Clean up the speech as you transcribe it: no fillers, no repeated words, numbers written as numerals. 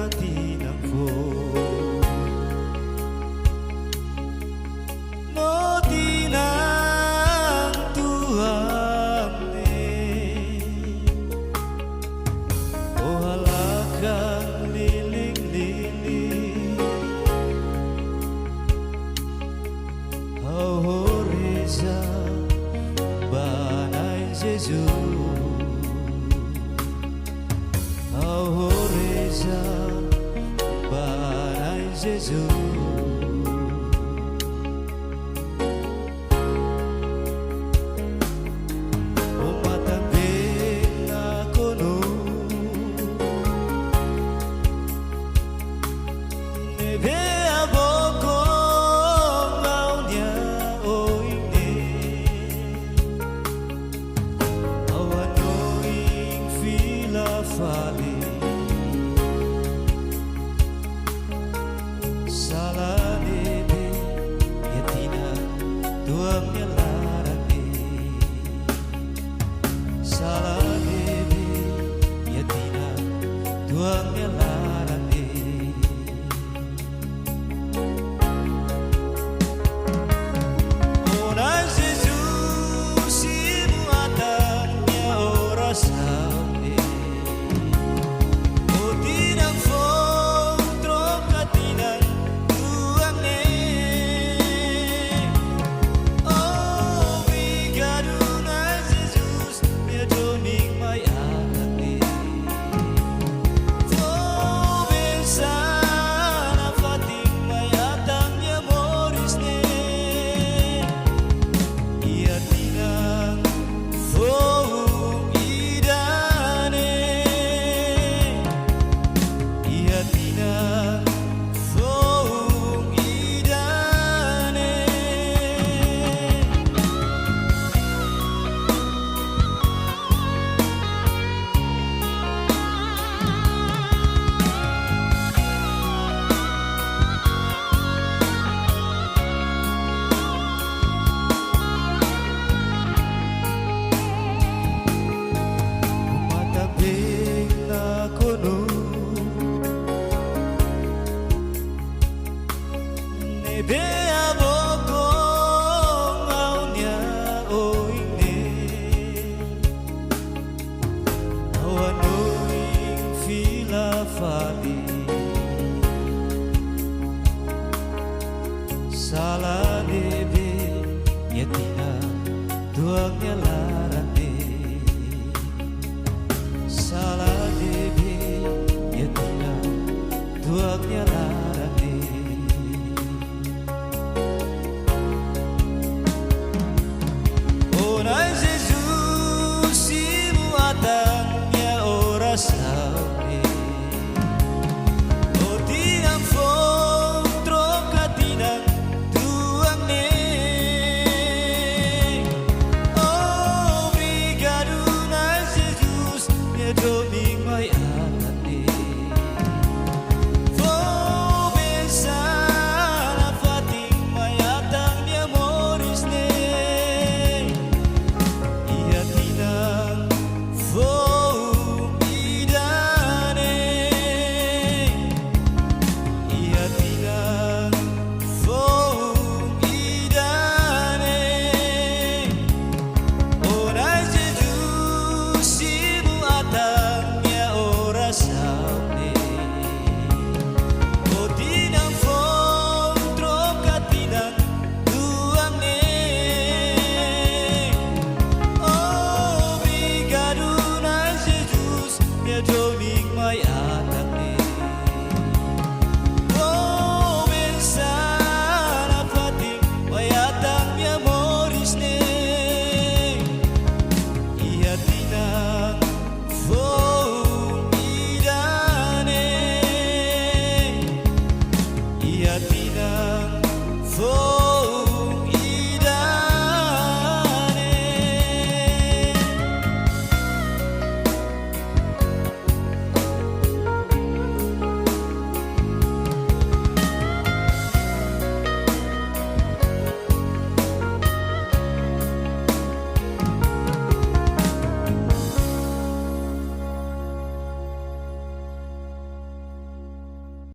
katinang ko no tinang tuang ne o halagang liling-liling Horeza banay Jesus Horeza banay Jesus umatambing ako no nebe aboko ngaunya oine awanoing fila fali salah debe yatina tuang nyalarane salah debe yatina tuang nyalarane Ona Jesus si muatannya ora sabe o tinang fong trokatinang tuang ne oh obrigado na Jesus me doming mai alate vou pensar na fating mai atang mi amores ne ia tinang fong idane ia tinang fong idane umatambing ako no nebe aboko ngaunya oine awanoing fila fali salah debe yatina tuang nyalarane salah debe yatina tuang nyalarane Onai Jesus si muatannya ora sabe o tinang fong trokatinang tuang ne oh obrigado na Jesus me doming mai alate vou pensar na fating mai atang mi amores ne ia tinang fong idane ia tinang fong idane Onai Jesus si muatannya ora sabe o tinang fong trokatinang tuang ne oh obrigado na Jesus me doming mai atang